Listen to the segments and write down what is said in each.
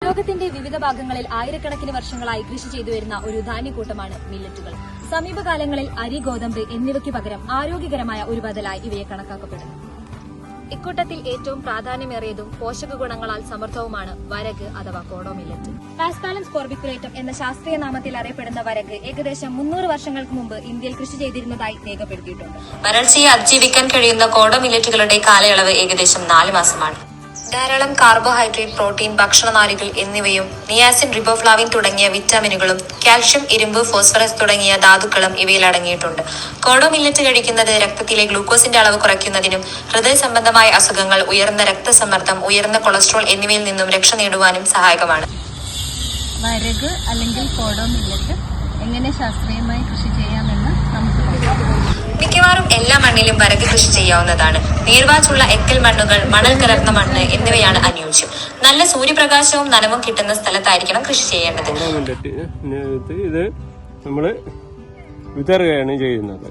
ലോകത്തിന്റെ വിവിധ ഭാഗങ്ങളിൽ ആയിരക്കണക്കിന് വർഷങ്ങളായി കൃഷി ചെയ്തു വരുന്ന ഒരു ധാന്യക്കൂട്ടമാണ് മില്ലറ്റുകൾ. സമീപകാലങ്ങളിൽ അരി, ഗോതമ്പ് എന്നിവയ്ക്ക് പകരം ആരോഗ്യകരമായ ഒരു ബദലായി ഇവയെ കണക്കാക്കപ്പെടുന്നു. ഇക്കൂട്ടത്തിൽ ഏറ്റവും പ്രാധാന്യമേറിയതും പോഷക ഗുണങ്ങളാൽ സമൃദ്ധവുമാണ് വരക് അഥവാ കോഡോ മില്ലറ്റ്. പാസ്പാലം സ്കോർബിക്കുലേറ്റം എന്ന ശാസ്ത്രീയ നാമത്തിൽ അറിയപ്പെടുന്ന വരക് ഏകദേശം 300 വർഷങ്ങൾക്ക് മുമ്പ് ഇന്ത്യയിൽ കൃഷി ചെയ്തിരുന്നതായി രേഖപ്പെടുത്തിയിട്ടുണ്ട്. വരൾച്ചയെ അതിജീവിക്കാൻ കഴിയുന്ന കോഡോ മില്ലറ്റുകളുടെ കാലയളവ് ഏകദേശം 4 മാസമാണ്. ധാരാളം കാർബോഹൈഡ്രേറ്റ്, പ്രോട്ടീൻ, ഭക്ഷണനാരുകൾ എന്നിവയും നിയാസിൻ, റിബോഫ്ലാവിൻ തുടങ്ങിയ വിറ്റാമിനുകളും കാൽഷ്യം, ഇരുമ്പ്, ഫോസ്ഫറസ് തുടങ്ങിയ ധാതുക്കളും ഇവയിൽ അടങ്ങിയിട്ടുണ്ട്. കോഡോ മില്ലറ്റ് കഴിക്കുന്നത് രക്തത്തിലെ ഗ്ലൂക്കോസിന്റെ അളവ് കുറയ്ക്കുന്നതിനും ഹൃദയ സംബന്ധമായ അസുഖങ്ങൾ, ഉയർന്ന രക്തസമ്മർദ്ദം, ഉയർന്ന കൊളസ്ട്രോൾ എന്നിവയിൽ നിന്നും രക്ഷ നേടുവാനും സഹായകമാണ്. വരക് അല്ലെങ്കിൽ കോഡോ മില്ലറ്റ് എങ്ങനെ ശാസ്ത്രീയമായി കൃഷി ചെയ്യാമെന്ന് നമുക്ക് നോക്കാം. മിക്കവാറും എല്ലാ മണ്ണിലും വരക് കൃഷി ചെയ്യാവുന്നതാണ്. നീർവാച്ചുള്ള എക്കൽ മണ്ണുകൾ, മണൽ കലർന്ന മണ്ണ് എന്നിവയാണ് അനുയോജ്യം. നല്ല സൂര്യപ്രകാശവും നനവും കിട്ടുന്ന സ്ഥലത്തായിരിക്കണം കൃഷി ചെയ്യേണ്ടത്. ഇത് നമ്മള് വിതറുകയാണ് ചെയ്യുന്നത്.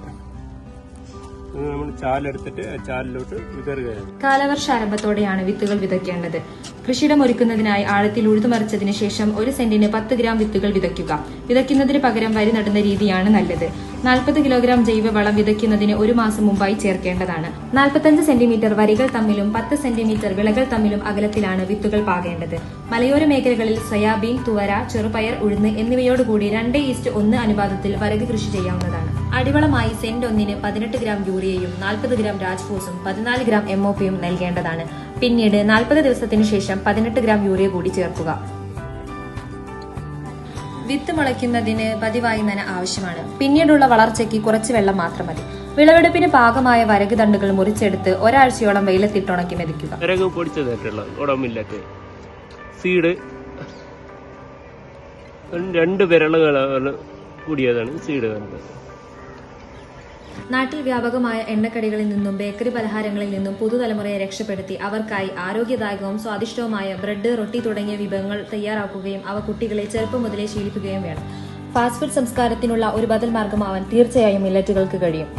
നമ്മൾ ചാലെടുത്തിട്ട് ചാലിലോട്ട് വിതറുകയാണ്. കാലവർഷാരംഭത്തോടെയാണ് വിത്തുകൾ വിതയ്ക്കേണ്ടത്. കൃഷിയിടം ഒരുക്കുന്നതിനായി ആഴത്തിൽ ഉഴുതുമറിച്ചതിന് ശേഷം 1 സെന്റിന് 10 ഗ്രാം വിത്തുകൾ വിതയ്ക്കുക. വിതയ്ക്കുന്നതിന് പകരം വരി നടുന്ന രീതിയാണ് നല്ലത്. 40 കിലോഗ്രാം ജൈവവളം വിതയ്ക്കുന്നതിന് 1 മാസം മുമ്പായി ചേർക്കേണ്ടതാണ്. 45 സെന്റിമീറ്റർ വരികൾ തമ്മിലും 10 സെന്റിമീറ്റർ വിളകൾ തമ്മിലും അകലത്തിലാണ് വിത്തുകൾ പാകേണ്ടത്. മലയോര മേഖലകളിൽ സോയാബീൻ, തുവര, ചെറുപയർ, ഉഴുന്ന് എന്നിവയോടുകൂടി 2:1 അനുപാതത്തിൽ വരക് കൃഷി ചെയ്യാവുന്നതാണ്. അടിവളമായി സെന്റ് 1-ന് 18 ഗ്രാം യൂറിയയും 40 ഗ്രാം രാജ്ഫോസും 14 ഗ്രാം MOPയും നൽകേണ്ടതാണ്. പിന്നീട് 40 ദിവസത്തിനു ശേഷം 18 ഗ്രാം യൂറിയ കൂടി ചേർക്കുക. വിത്ത് മുളയ്ക്കുന്നതിന് പതിവായി നന ആവശ്യമാണ്. പിന്നീടുള്ള വളർച്ചയ്ക്ക് കുറച്ച് വെള്ളം മാത്രം മതി. വിളവെടുപ്പിന് പാകമായ വരക് തണ്ടുകൾ മുറിച്ചെടുത്ത് ഒരാഴ്ചയോളം വെയിലത്തിട്ട് ഉണക്കി മെതിക്കുക. വരക് പൊടിച്ചതായിട്ടുള്ള കോഡോ മില്ലറ്റ് സീഡ് 2 വിരലുകൾ കൂടിയതാണ് സീഡ് വരുന്നത്. നാട്ടിൽ വ്യാപകമായ എണ്ണക്കടികളിൽ നിന്നും ബേക്കറി പലഹാരങ്ങളിൽ നിന്നും പുതുതലമുറയെ രക്ഷപ്പെടുത്തി അവർക്കായി ആരോഗ്യദായകവും സ്വാദിഷ്ടവുമായ ബ്രെഡ്, റൊട്ടി തുടങ്ങിയ വിഭവങ്ങൾ തയ്യാറാക്കുകയും അവ കുട്ടികളെ ചെറുപ്പം മുതലേ ശീലിപ്പിക്കുകയും വേണം. ഫാസ്റ്റ് ഫുഡ് സംസ്കാരത്തിനുള്ള ഒരു ബദൽ മാർഗമാവാൻ തീർച്ചയായും മില്ലറ്റുകൾക്ക് കഴിയും.